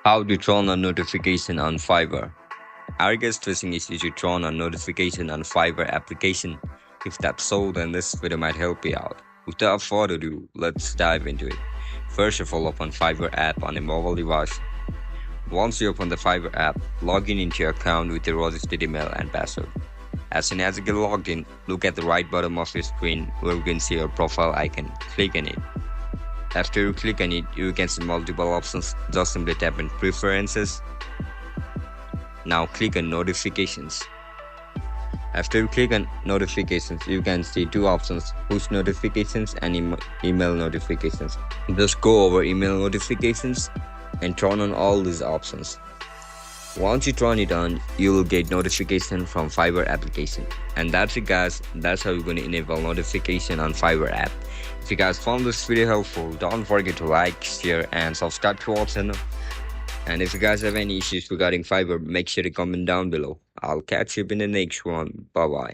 How to turn on notification on Fiverr. Are you guys facing issues to turn on notification on Fiverr application? If that's so, then this video might help you out. Without further ado, let's dive into it. First of all, open Fiverr app on a mobile device. Once you open the Fiverr app, log in into your account with your registered email and password. As soon as you get logged in, look at the right bottom of your screen where you can see your profile icon. Click on it. After you click on it, you can see multiple options. Just simply tap on Preferences. Now click on Notifications. After you click on Notifications, you can see two options: Push Notifications and Email Notifications. Just go over Email Notifications and turn on all these options. Once you turn it on, you will get notification from Fiverr application. And that's it, guys. That's how you're going to enable notification on Fiverr app. If you guys found this video helpful, don't forget to like, share and subscribe to our channel. And if you guys have any issues regarding Fiverr, make sure to comment down below. I'll catch you in the next one. Bye bye.